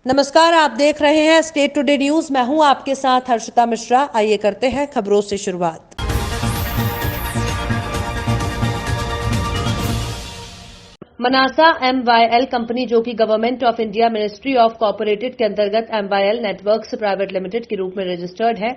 नमस्कार, आप देख रहे हैं स्टेट टुडे न्यूज। मैं हूं आपके साथ हर्षिता मिश्रा। आइए करते हैं खबरों से शुरुआत। मनासा MYL कंपनी, जो कि government of India ministry of corporated के अंतर्गत MYL नेटवर्क्स प्राइवेट लिमिटेड के रूप में रजिस्टर्ड है,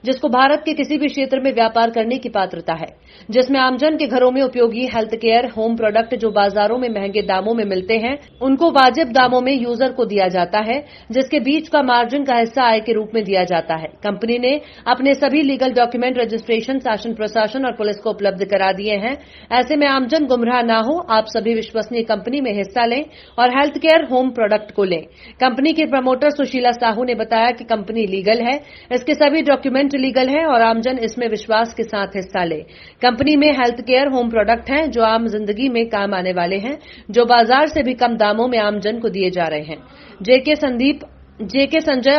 जिसको भारत के किसी भी क्षेत्र में व्यापार करने की पात्रता है, जिसमें आमजन के घरों में उपयोगी हेल्थ केयर होम प्रोडक्ट जो बाजारों में महंगे दामों में मिलते हैं, उनको वाजिब दामों में यूजर को दिया जाता है, जिसके बीच का मार्जिन का हिस्सा आय के रूप में दिया जाता है। कंपनी ने अपने सभी लीगल डॉक्यूमेंट रजिस्ट्रेशन शासन प्रशासन और पुलिस को उपलब्ध करा दिए हैं। ऐसे में आमजन गुमराह न हो, आप सभी विश्वसनीय कंपनी में हिस्सा लें और हेल्थ केयर होम प्रोडक्ट को लें। कंपनी के प्रमोटर सुशीला साहू ने बताया कि कंपनी लीगल है, इसके सभी डॉक्यूमेंट लीगल है और आमजन इसमें विश्वास के साथ हिस्सा ले। कंपनी में हेल्थ केयर होम प्रोडक्ट हैं जो आम जिंदगी में काम आने वाले हैं, जो बाजार से भी कम दामों में आमजन को दिए जा रहे हैं। जेके संजय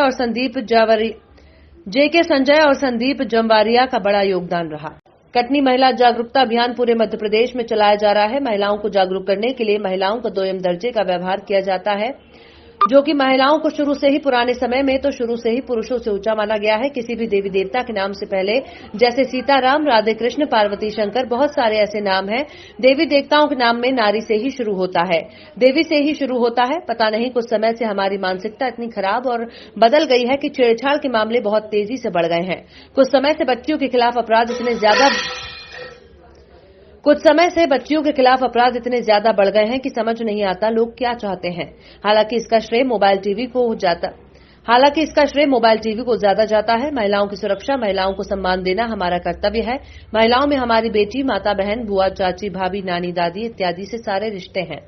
और संदीप जमवारिया का बड़ा योगदान रहा। कटनी महिला जागरूकता अभियान पूरे मध्य प्रदेश में चलाया जा रहा है। महिलाओं को जागरूक करने के लिए महिलाओं को दोयम दर्जे का व्यवहार किया जाता है, जो कि महिलाओं को शुरू से ही, पुराने समय में तो शुरू से ही पुरुषों से ऊंचा माना गया है। किसी भी देवी देवता के नाम से पहले, जैसे सीताराम, राधे कृष्ण, पार्वती, शंकर, बहुत सारे ऐसे नाम हैं। देवी देवताओं के नाम में नारी से ही शुरू होता है, देवी से ही शुरू होता है। पता नहीं कुछ समय से हमारी मानसिकता इतनी खराब और बदल गई है कि छेड़छाड़ के मामले बहुत तेजी से बढ़ गए हैं। कुछ समय से बच्चियों के खिलाफ अपराध इतने ज्यादा बढ़ गए हैं कि समझ नहीं आता लोग क्या चाहते हैं। हालांकि इसका श्रेय मोबाइल टीवी को ज्यादा जाता है। महिलाओं की सुरक्षा, महिलाओं को सम्मान देना हमारा कर्तव्य है। महिलाओं में हमारी बेटी, माता, बहन, बुआ, चाची, भाभी, नानी, दादी इत्यादि से सारे रिश्ते हैं।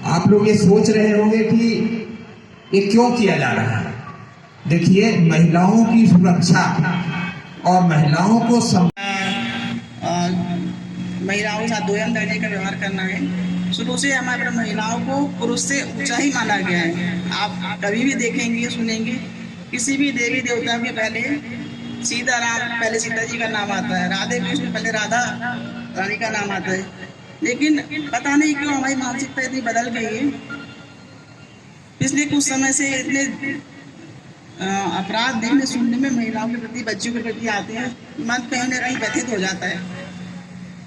आप लोग ये सोच रहे होंगे कि ये क्यों किया जा रहा है। देखिए, महिलाओं की सुरक्षा और महिलाओं को महिलाओं के साथ दोयम दर्जे का व्यवहार करना है। शुरू से हमारे महिलाओं को पुरुष से ऊंचा ही माना गया है। आप कभी भी देखेंगे, सुनेंगे, किसी भी देवी देवता के पहले सीताराम, पहले सीता जी का नाम आता है, राधे कृष्ण पहले राधा रानी का नाम आता है। लेकिन पता नहीं क्यों हमारी मानसिकता इतनी बदल गई है। पिछले कुछ समय से इतने अपराध देखने सुनने में महिलाओं के प्रति, बच्चियों के प्रति आते हैं, मन कहीं न कहीं व्यथित हो जाता है।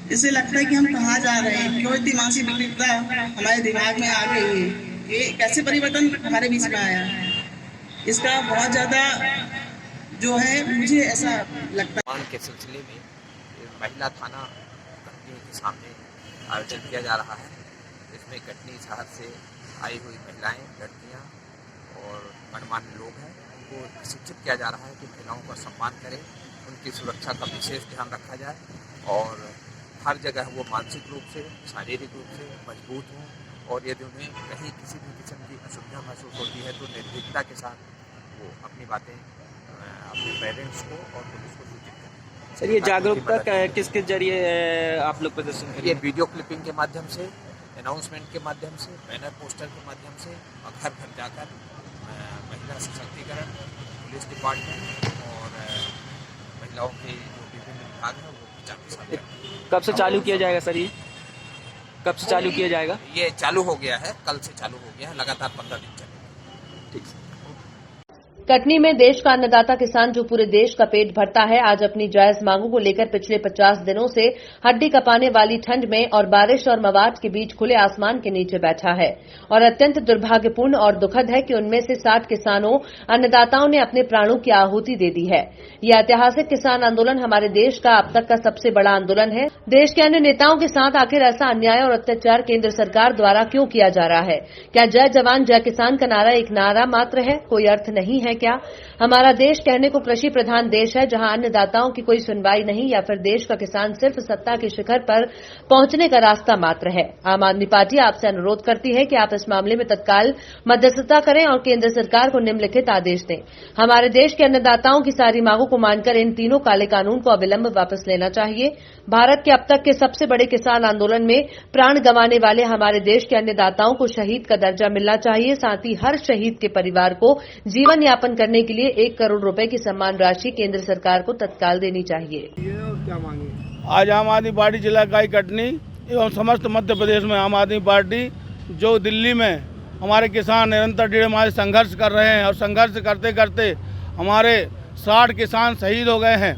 इससे लगता है कि हम कहाँ जा रहे हैं, क्यों इतनी मानसिक विकृतता हमारे दिमाग में आ गई है, ये कैसे परिवर्तन हमारे बीच में आया। इसका बहुत ज्यादा जो है, मुझे ऐसा लगता है। के सिलसिले में महिला थाना कटनी के सामने आयोजन किया जा रहा है। इसमें कटनी शहर से आई हुई महिलाएं, लड़कियां और गणमान्य लोग हैं, उनको शिक्षित किया जा रहा है कि महिलाओं का सम्मान करें, उनकी सुरक्षा का विशेष ध्यान रखा जाए और हर जगह वो मानसिक रूप से, शारीरिक रूप से मजबूत हों और यदि उन्हें कहीं किसी भी किस्म की असुविधा महसूस होती है तो निर्भीकता के साथ वो अपनी बातें अपने पेरेंट्स को और पुलिस को सूचित करें। सर, ये जागरूकता किसके जरिए आप लोग प्रदर्शन करें? ये वीडियो क्लिपिंग के माध्यम से, अनाउंसमेंट के माध्यम से, बैनर पोस्टर के माध्यम से और घर घर जाकर महिला सशक्तिकरण, पुलिस डिपार्टमेंट और महिलाओं के जो विभिन्न विभाग हैं वो प्रचार प्रसार करें। कब से चालू किया जाएगा सर? ये कब से चालू किया जाएगा? ये चालू हो गया है, कल से चालू हो गया है, लगातार 15 दिन चलेगा। ठीक। कटनी में देश का अन्नदाता किसान, जो पूरे देश का पेट भरता है, आज अपनी जायज मांगों को लेकर पिछले 50 दिनों से हड्डी कपाने वाली ठंड में और बारिश और मवाद के बीच खुले आसमान के नीचे बैठा है। और अत्यंत दुर्भाग्यपूर्ण और दुखद है कि उनमें से 60 किसानों, अन्नदाताओं ने अपने प्राणों की आहुति दे दी है। यह ऐतिहासिक किसान आंदोलन हमारे देश का अब तक का सबसे बड़ा आंदोलन है। देश के अन्य नेताओं के साथ आखिर ऐसा अन्याय और अत्याचार केंद्र सरकार द्वारा क्यों किया जा रहा है? क्या जय जवान जय किसान का नारा एक नारा मात्र है, कोई अर्थ नहीं है क्या? हमारा देश कहने को कृषि प्रधान देश है, जहां अन्नदाताओं की कोई सुनवाई नहीं, या फिर देश का किसान सिर्फ सत्ता के शिखर पर पहुंचने का रास्ता मात्र है। आम आदमी पार्टी आपसे अनुरोध करती है कि आप इस मामले में तत्काल मध्यस्थता करें और केंद्र सरकार को निम्नलिखित आदेश दें। हमारे देश के अन्नदाताओं की सारी मांगों को मानकर इन तीनों काले कानून को अविलंब वापस लेना चाहिए। भारत के अब तक के सबसे बड़े किसान आंदोलन में प्राण गंवाने वाले हमारे देश के अन्नदाताओं को शहीद का दर्जा मिलना चाहिए। साथ ही हर शहीद के परिवार को जीवन यापन करने के लिए 1 करोड़ रुपए की सम्मान राशि केंद्र सरकार को तत्काल देनी चाहिए। आज आम आदमी पार्टी जिला इकाई कटनी एवं समस्त मध्य प्रदेश में आम आदमी पार्टी जो दिल्ली में हमारे किसान निरंतर 1.5 माह संघर्ष कर रहे हैं और संघर्ष करते करते हमारे 60 किसान शहीद हो गए हैं।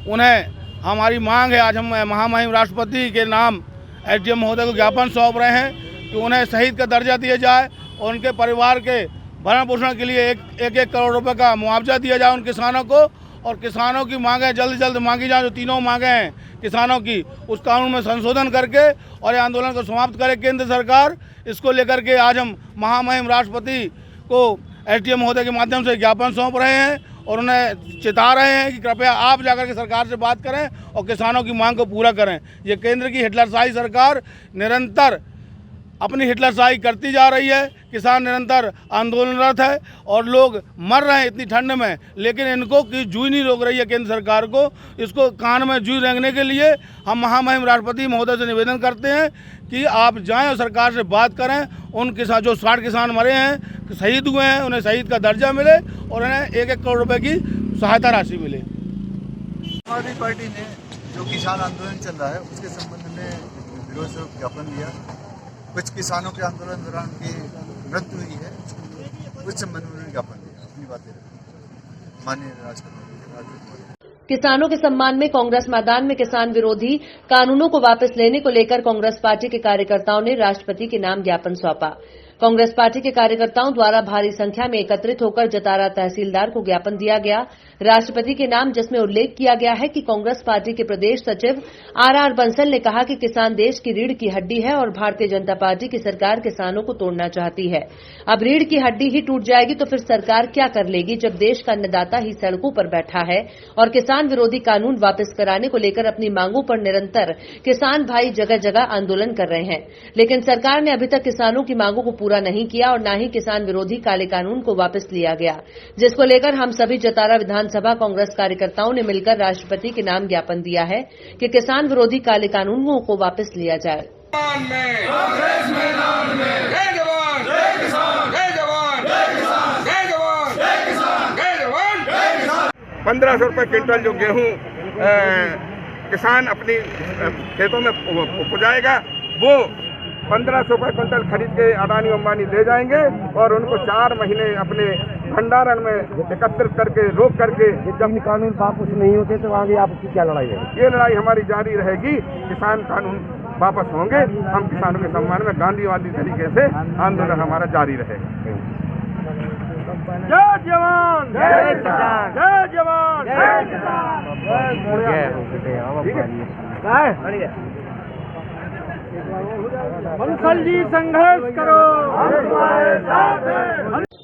उन्हें हमारी मांग है, आज हम महामहिम राष्ट्रपति के नाम एसडीएम महोदय को ज्ञापन सौंप रहे हैं कि उन्हें शहीद का दर्जा दिया जाए और उनके परिवार के भरण पोषण के लिए एक करोड़ रुपए का मुआवजा दिया जाए उन किसानों को। और किसानों की मांगें जल्द से जल्द मांगी जाए, जो तीनों मांगें हैं किसानों की, उस कानून में संशोधन करके और ये आंदोलन को समाप्त करे केंद्र सरकार। इसको लेकर के आज हम महामहिम राष्ट्रपति को एसडीएम महोदय के माध्यम से ज्ञापन सौंप रहे हैं और उन्हें चेता रहे हैं कि कृपया आप जाकर के सरकार से बात करें और किसानों की मांग को पूरा करें। ये केंद्र की हिटलरशाही सरकार निरंतर अपनी हिटलरशाही करती जा रही है। किसान निरंतर आंदोलनरत है और लोग मर रहे हैं इतनी ठंड में, लेकिन इनको की जूई नहीं रोक रही है केंद्र सरकार को। इसको कान में जूई रेंगने के लिए हम महामहिम राष्ट्रपति महोदय से निवेदन करते हैं कि आप जाएं और सरकार से बात करें। उन किसान जो 60 किसान मरे हैं, शहीद हुए हैं, उन्हें शहीद का दर्जा मिले और उन्हें 1-1 करोड़ रुपए की सहायता राशि मिले। आम आदमी पार्टी ने जो किसान आंदोलन चल रहा है उसके संबंध में विरोध स्वरूप ज्ञापन दिया। कुछ किसानों के आंदोलन दौरान की मृत्यु हुई है, उस संबंध में उन्होंने ज्ञापन दिया। अपनी बातें माननीय राष्ट्रपति। किसानों के सम्मान में कांग्रेस मैदान में किसान विरोधी कानूनों को वापस लेने को लेकर कांग्रेस पार्टी के कार्यकर्ताओं ने राष्ट्रपति के नाम ज्ञापन सौंपा। कांग्रेस पार्टी के कार्यकर्ताओं द्वारा भारी संख्या में एकत्रित होकर जतारा तहसीलदार को ज्ञापन दिया गया राष्ट्रपति के नाम, जिसमें उल्लेख किया गया है कि कांग्रेस पार्टी के प्रदेश सचिव आर बंसल ने कहा कि किसान देश की रीढ़ की हड्डी है और भारतीय जनता पार्टी की सरकार किसानों को तोड़ना चाहती है। अब रीढ़ की हड्डी ही टूट जाएगी तो फिर सरकार क्या कर लेगी, जब देश का अन्नदाता ही सड़कों पर बैठा है और किसान विरोधी कानून वापस कराने को लेकर अपनी मांगों पर निरंतर किसान भाई जगह जगह आंदोलन कर रहे हैं। लेकिन सरकार ने अभी तक किसानों की मांगों को पूरा नहीं किया और न ही किसान विरोधी काले कानून को वापस लिया गया, जिसको लेकर हम सभी जतारा विधानसभा कांग्रेस कार्यकर्ताओं ने मिलकर राष्ट्रपति के नाम ज्ञापन दिया है कि किसान विरोधी काले कानूनों को वापस लिया जाए। 1500 रुपये क्विंटल जो गेहूं किसान अपनी खेतों में उपजाएगा वो 1500 रुपये क्विंटल खरीद के अडानी अंबानी ले जाएंगे और उनको 4 महीने अपने भंडारण में एकत्रित करके रोक करके जब कानून वापस नहीं होते तो आगे आपकी क्या लड़ाई है? ये लड़ाई हमारी जारी रहेगी। किसान कानून वापस होंगे, हम किसानों के सम्मान में गांधीवादी तरीके से आंदोलन हमारा जारी रहेगा। जय जवान जय किसान, जय जवान जय किसान। बंसल जी संघर्ष करो,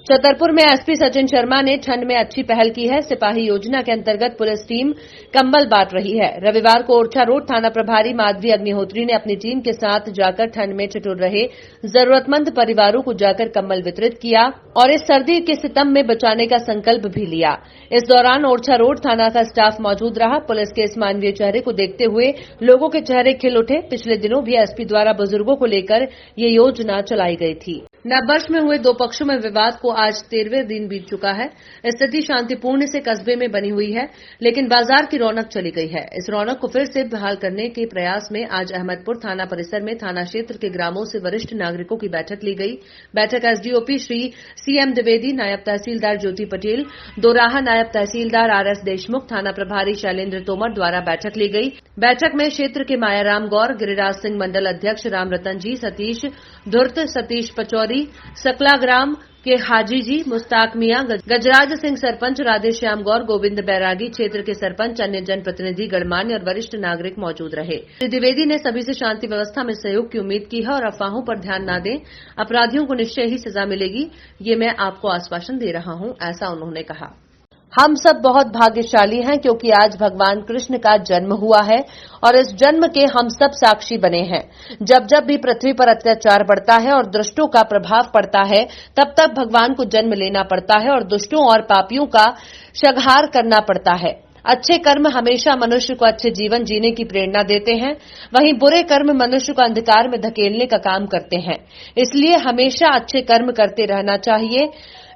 छतरपुर में एसपी सचिन शर्मा ने ठंड में अच्छी पहल की है। सिपाही योजना के अंतर्गत पुलिस टीम कंबल बांट रही है। रविवार को ओरछा रोड थाना प्रभारी माधवी अग्निहोत्री ने अपनी टीम के साथ जाकर ठंड में ठिठुर रहे जरूरतमंद परिवारों को जाकर कंबल वितरित किया और इस सर्दी के सितम में बचाने का संकल्प भी लिया। इस दौरान ओरछा रोड थाना का स्टाफ मौजूद रहा। पुलिस के इस मानवीय चेहरे को देखते हुए लोगों के चेहरे खिल उठे। पिछले दिनों भी एसपी द्वारा बुजुर्गों को लेकर ये योजना चलाई गई थी। नववर्ष में हुए 2 पक्षों में विवाद को आज 13वें दिन बीत चुका है। स्थिति शांतिपूर्ण से कस्बे में बनी हुई है, लेकिन बाजार की रौनक चली गई है। इस रौनक को फिर से बहाल करने के प्रयास में आज अहमदपुर थाना परिसर में थाना क्षेत्र के ग्रामों से वरिष्ठ नागरिकों की बैठक ली गई। बैठक एसडीओपी श्री सीएम द्विवेदी, नायब तहसीलदार ज्योति पटेल, दोराहा नायब तहसीलदार आरएस देशमुख, थाना प्रभारी शैलेंद्र तोमर द्वारा बैठक ली गई। बैठक में क्षेत्र के मायाराम गौर, गिरिराज सिंह मंडल अध्यक्ष राम रतन जी, सतीश धुर्त, सतीश पचौरी, सकला ग्राम के हाजी जी, मुस्ताक मियां, गजराज सिंह सरपंच, राधेश्याम गौर, गोविंद बैरागी, क्षेत्र के सरपंच, अन्य जनप्रतिनिधि, गणमान्य और वरिष्ठ नागरिक मौजूद रहे। श्री द्विवेदी ने सभी से शांति व्यवस्था में सहयोग की उम्मीद की है और अफवाहों पर ध्यान न दें। अपराधियों को निश्चय ही सजा मिलेगी, ये मैं आपको आश्वासन दे रहा हूं, ऐसा उन्होंने कहा। हम सब बहुत भाग्यशाली हैं क्योंकि आज भगवान कृष्ण का जन्म हुआ है और इस जन्म के हम सब साक्षी बने हैं। जब जब भी पृथ्वी पर अत्याचार बढ़ता है और दुष्टों का प्रभाव पड़ता है, तब तब भगवान को जन्म लेना पड़ता है और दुष्टों और पापियों का संहार करना पड़ता है। अच्छे कर्म हमेशा मनुष्य को अच्छे जीवन जीने की प्रेरणा देते हैं, वहीं बुरे कर्म मनुष्य को अंधकार में धकेलने का काम करते हैं। इसलिए हमेशा अच्छे कर्म करते रहना चाहिए।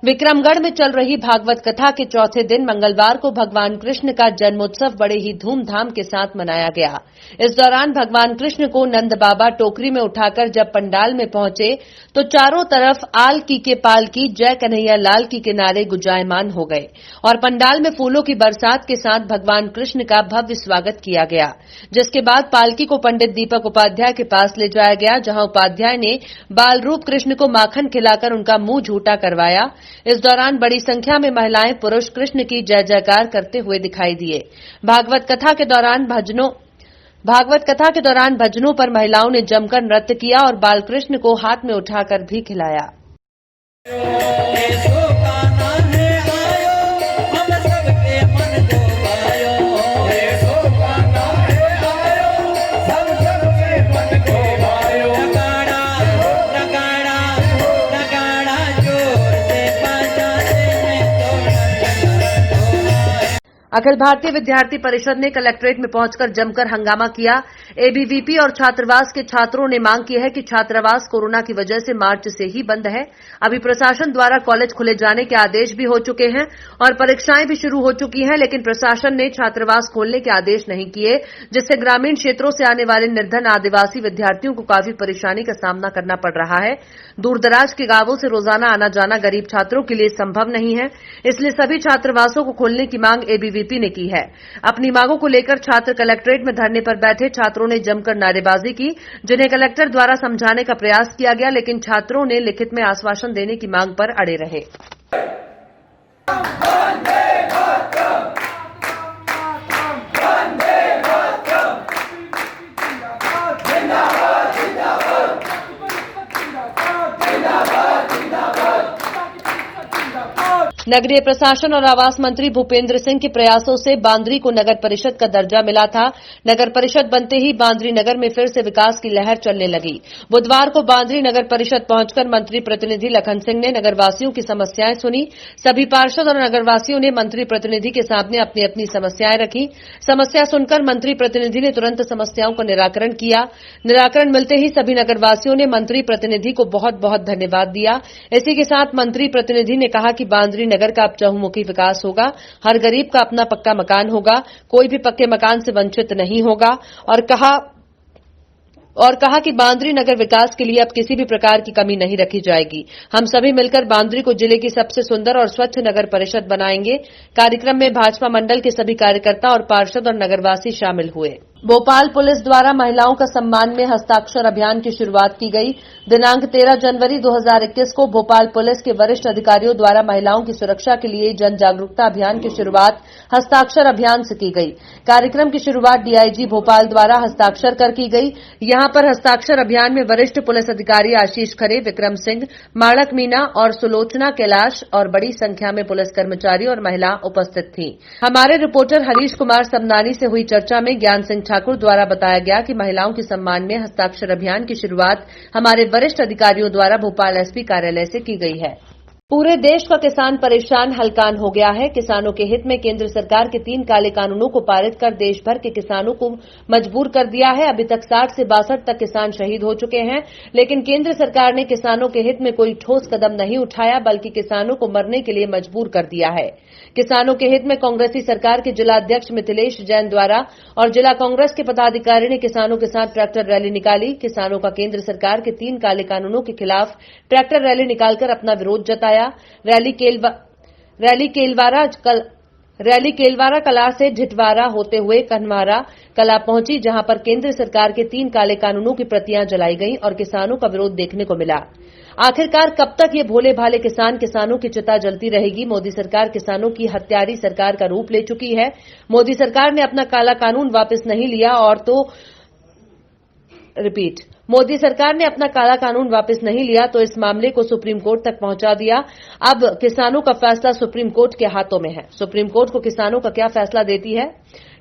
विक्रमगढ़ में चल रही भागवत कथा के चौथे दिन मंगलवार को भगवान कृष्ण का जन्मोत्सव बड़े ही धूमधाम के साथ मनाया गया। इस दौरान भगवान कृष्ण को नंद बाबा टोकरी में उठाकर जब पंडाल में पहुंचे तो चारों तरफ आल की के पाल की जय कन्हैया लाल की के नारे गुंजायमान हो गए और पंडाल में फूलों की बरसात के साथ भगवान कृष्ण का भव्य स्वागत किया गया, जिसके बाद पालकी को पंडित दीपक उपाध्याय के पास ले जाया गया, जहां उपाध्याय ने बाल रूप कृष्ण को माखन खिलाकर उनका मुंह झूठा करवाया। इस दौरान बड़ी संख्या में महिलाएं पुरुष कृष्ण की जय जयकार करते हुए दिखाई दिए। भागवत कथा के दौरान भजनों पर महिलाओं ने जमकर नृत्य किया और बाल कृष्ण को हाथ में उठाकर भी खिलाया। अखिल भारतीय विद्यार्थी परिषद ने कलेक्ट्रेट में पहुंचकर जमकर हंगामा किया। एबीवीपी और छात्रावास के छात्रों ने मांग की है कि छात्रावास कोरोना की वजह से मार्च से ही बंद है। अभी प्रशासन द्वारा कॉलेज खुले जाने के आदेश भी हो चुके हैं और परीक्षाएं भी शुरू हो चुकी हैं, लेकिन प्रशासन ने छात्रावास खोलने के आदेश नहीं किए, जिससे ग्रामीण क्षेत्रों से आने वाले निर्धन आदिवासी विद्यार्थियों को काफी परेशानी का सामना करना पड़ रहा है। दूरदराज के गांवों से रोजाना आना जाना गरीब छात्रों के लिए संभव नहीं है, इसलिए सभी छात्रावासों को खोलने की मांग एबीवीपी ने की है। अपनी मांगों को लेकर छात्र कलेक्ट्रेट में धरने पर बैठे छात्रों ने जमकर नारेबाजी की, जिन्हें कलेक्टर द्वारा समझाने का प्रयास किया गया, लेकिन छात्रों ने लिखित में आश्वासन देने की मांग पर अड़े रहे। नगरीय प्रशासन और आवास मंत्री भूपेंद्र सिंह के प्रयासों से बांद्री को नगर परिषद का दर्जा मिला था। नगर परिषद बनते ही बांद्री नगर में फिर से विकास की लहर चलने लगी। बुधवार को बांद्री नगर परिषद पहुंचकर मंत्री प्रतिनिधि लखन सिंह ने नगरवासियों की समस्याएं सुनी। सभी पार्षद और नगरवासियों ने मंत्री प्रतिनिधि के सामने अपनी अपनी समस्याएं रखी। समस्या सुनकर मंत्री प्रतिनिधि ने तुरंत समस्याओं का निराकरण किया। निराकरण मिलते ही सभी नगरवासियों ने मंत्री प्रतिनिधि को बहुत बहुत धन्यवाद दिया। इसी के साथ मंत्री प्रतिनिधि ने कहा कि बांद्री नगर का अब चहुमुखी विकास होगा, हर गरीब का अपना पक्का मकान होगा, कोई भी पक्के मकान से वंचित नहीं होगा और कहा कि बांद्री नगर विकास के लिए अब किसी भी प्रकार की कमी नहीं रखी जाएगी। हम सभी मिलकर बांद्री को जिले की सबसे सुंदर और स्वच्छ नगर परिषद बनाएंगे। कार्यक्रम में भाजपा मंडल के सभी कार्यकर्ता और पार्षद और नगरवासी शामिल हुए। भोपाल पुलिस द्वारा महिलाओं का सम्मान में हस्ताक्षर अभियान की शुरुआत की गई। दिनांक 13 जनवरी 2021 को भोपाल पुलिस के वरिष्ठ अधिकारियों द्वारा महिलाओं की सुरक्षा के लिए जन जागरूकता अभियान की शुरुआत हस्ताक्षर अभियान से की गई। कार्यक्रम की शुरुआत डीआईजी भोपाल द्वारा हस्ताक्षर कर की गई। यहां पर हस्ताक्षर अभियान में वरिष्ठ पुलिस अधिकारी आशीष खरे, विक्रम सिंह, माणक मीना और सुलोचना कैलाश और बड़ी संख्या में पुलिस कर्मचारी और महिला उपस्थित थी। हमारे रिपोर्टर हरीश कुमार समनानी से हुई चर्चा में ज्ञान सिंह ठाकुर द्वारा बताया गया कि महिलाओं के सम्मान में हस्ताक्षर अभियान की शुरुआत हमारे वरिष्ठ अधिकारियों द्वारा भोपाल एसपी कार्यालय से की गई है। पूरे देश का किसान परेशान हलकान हो गया है। किसानों के हित में केंद्र सरकार के 3 काले कानूनों को पारित कर देश भर के किसानों को मजबूर कर दिया है। अभी तक 60 से 62 तक किसान शहीद हो चुके हैं, लेकिन केंद्र सरकार ने किसानों के हित में कोई ठोस कदम नहीं उठाया, बल्कि किसानों को मरने के लिए मजबूर कर दिया है। किसानों के हित में कांग्रेसी सरकार के जिला अध्यक्ष मिथिलेश जैन द्वारा और जिला कांग्रेस के पदाधिकारी ने किसानों के साथ ट्रैक्टर रैली निकाली। किसानों का केंद्र सरकार के 3 काले कानूनों के खिलाफ ट्रैक्टर रैली निकालकर अपना विरोध जताया। रैली केलवारा कला से झिटवारा होते हुए कन्हवारा कला पहुंची, जहां पर केंद्र सरकार के 3 काले कानूनों की प्रतियां जलाई गईं और किसानों का विरोध देखने को मिला। आखिरकार कब तक ये भोले भाले किसानों की चिता जलती रहेगी? मोदी सरकार किसानों की हत्यारी सरकार का रूप ले चुकी है। मोदी सरकार ने अपना काला कानून वापस नहीं लिया मोदी सरकार ने अपना काला कानून वापस नहीं लिया तो इस मामले को सुप्रीम कोर्ट तक पहुंचा दिया। अब किसानों का फैसला सुप्रीम कोर्ट के हाथों में है। सुप्रीम कोर्ट को किसानों का क्या फैसला देती है?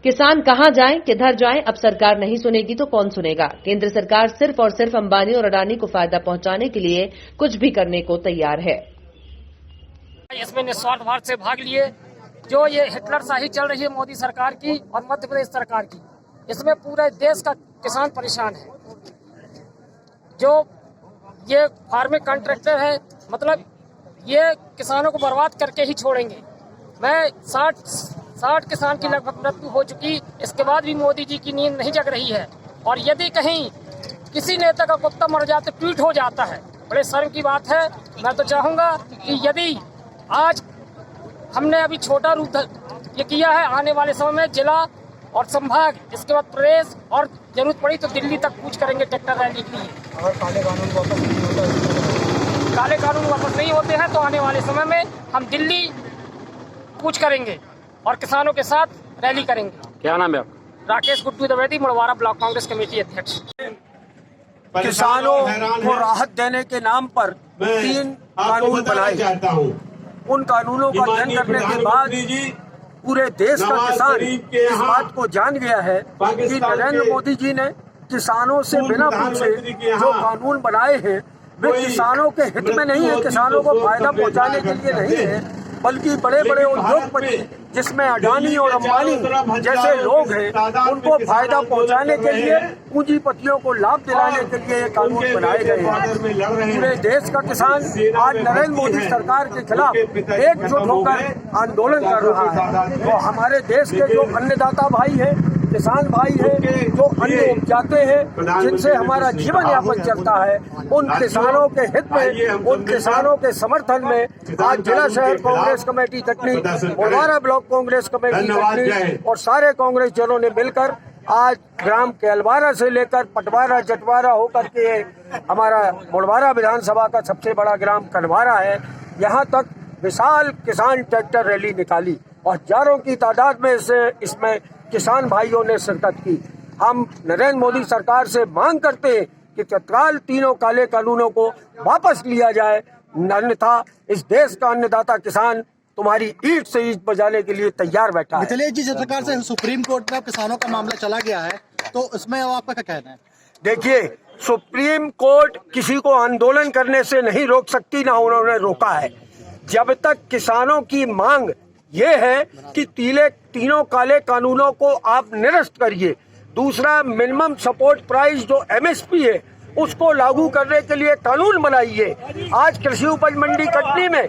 किसान कहां जाएं, किधर जाएं? अब सरकार नहीं सुनेगी तो कौन सुनेगा? केंद्र सरकार सिर्फ और सिर्फ अंबानी और अडानी को फायदा पहुंचाने के लिए कुछ भी करने को तैयार है। इसमें निस्वार्थ भाव से भाग लिए। जो ये हिटलरशाही चल रही है मोदी सरकार की और मध्य प्रदेश सरकार की, इसमें पूरे देश का किसान परेशान है। जो ये फार्मिंग कॉन्ट्रैक्टर है, मतलब ये किसानों को बर्बाद करके ही छोड़ेंगे। मैं 60 किसान की लगभग मृत्यु हो चुकी, इसके बाद भी मोदी जी की नींद नहीं जग रही है। और यदि कहीं किसी नेता का कुत्ता मर जाता तो ट्वीट हो जाता है, बड़े शर्म की बात है। मैं तो चाहूँगा कि यदि आज हमने अभी छोटा रूप ये किया है, आने वाले समय में जिला और संभाग, इसके बाद प्रदेश और जरूरत पड़ी तो दिल्ली तक कूच करेंगे ट्रैक्टर रैली के लिए। अगर काले कानून वापस नहीं होता, काले कानून वापस नहीं होते हैं तो आने वाले समय में हम दिल्ली कूच करेंगे और किसानों के साथ रैली करेंगे। क्या नाम है आपका? राकेश गुड्डू द्विवेदी, मुड़वारा ब्लॉक कांग्रेस कमेटी अध्यक्ष। किसानों को राहत देने के नाम पर 3 कानून बनाए। उन कानूनों का अध्ययन करने के बाद पूरे देश का किसान इस बात को जान गया है कि नरेंद्र मोदी जी ने किसानों से बिना पूछे जो कानून बनाए हैं वे किसानों के हित में नहीं है, किसानों को फायदा पहुंचाने के लिए नहीं है, बल्कि बड़े बड़े उद्योगपति जिसमें अडानी और अंबानी जैसे लोग हैं उनको फायदा पहुंचाने के लिए, पूंजीपतियों को लाभ दिलाने के लिए ये कानून बनाए गए हैं। पूरे देश का किसान आज नरेंद्र मोदी सरकार के खिलाफ एकजुट होकर आंदोलन कर रहा है। तो हमारे देश के जो अन्नदाता भाई हैं, किसान भाई हैं, जो अन्न उपजाते हैं, जिनसे हमारा जीवन यापन चलता है, उन किसानों के हित में, उन किसानों के समर्थन में आज जिला शहर Congress committee Katni, Murwara block Congress committee Katni और सारे कांग्रेस जनों ने मिलकर आज ग्राम केलवारा से लेकर पटवारा जटवारा होकर के हमारा मुड़वारा विधानसभा का सबसे बड़ा ग्राम कलवारा है, यहाँ तक विशाल किसान ट्रैक्टर रैली निकाली और हजारों की तादाद में इसमें किसान भाइयों ने शिरकत की। हम नरेंद्र मोदी सरकार से मांग करते हैं कि तत्काल तीनों काले कानूनों को वापस लिया जाए, अन्यथा इस देश का अन्नदाता किसान तुम्हारी ईंट से ईंट बजाने के लिए तैयार बैठा है। मिथिलेश जी, जिस प्रकार से सुप्रीम कोर्ट में किसानों का मामला चला गया है, तो इसमें आपका क्या कहना है? देखिए, सुप्रीम कोर्ट किसी को आंदोलन करने से नहीं रोक सकती, ना उन्होंने रोका है। जब तक किसानों की मांग ये है कि तीनों काले कानूनों को आप निरस्त करिए, दूसरा मिनिमम सपोर्ट प्राइस जो MSP है उसको लागू करने के लिए कानून बनाइए। आज कृषि उपज मंडी कटनी में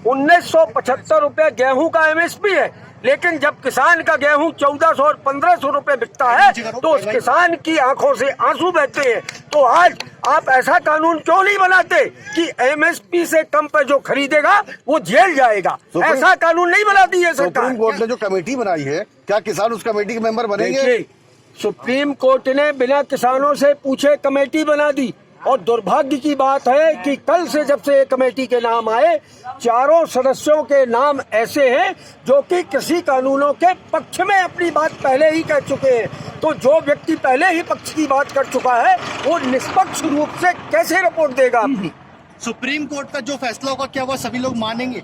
1975 रुपए गेहूं का MSP है, लेकिन जब किसान का गेहूं 1400 और 1500 रुपए बिकता है तो उस किसान की आंखों से आंसू बहते हैं। तो आज आप ऐसा कानून क्यों नहीं बनाते कि MSP से कम पे जो खरीदेगा वो जेल जाएगा? ऐसा कानून नहीं बनाती है सरकार। सुप्रीम कोर्ट ने जो कमेटी बनाई है, क्या किसान उस कमेटी के मेंबर बनेंगे? सुप्रीम कोर्ट ने बिना किसानों से पूछे कमेटी बना दी और दुर्भाग्य की बात है कि कल से जब से कमेटी के नाम आए, चारों सदस्यों के नाम ऐसे हैं जो कि कृषि कानूनों के पक्ष में अपनी बात पहले ही कह चुके हैं। तो जो व्यक्ति पहले ही पक्ष की बात कर चुका है वो निष्पक्ष रूप से कैसे रिपोर्ट देगा अपनी? सुप्रीम कोर्ट का जो फैसला होगा क्या वो सभी लोग मानेंगे?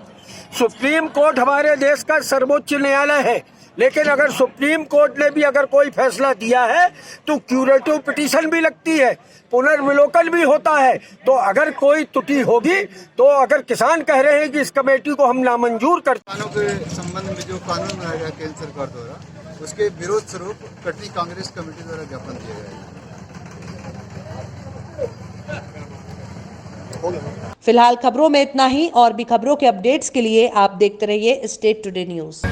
सुप्रीम कोर्ट हमारे देश का सर्वोच्च न्यायालय है, लेकिन अगर सुप्रीम कोर्ट ने भी अगर कोई फैसला दिया है तो क्यूरेटिव पिटीशन भी लगती है, पुनर्विलोकन भी होता है। तो अगर कोई त्रुटि होगी तो अगर किसान कह रहे हैं कि इस कमेटी को हम नामंजूर करते, किसानों के संबंध में जो कानून बनाया गया केंद्र सरकार द्वारा, उसके विरोध स्वरूप कटनी कांग्रेस कमेटी द्वारा ज्ञापन दिया गया। फिलहाल खबरों में इतना ही, और भी खबरों के अपडेट्स के लिए आप देखते रहिए स्टेट टुडे न्यूज।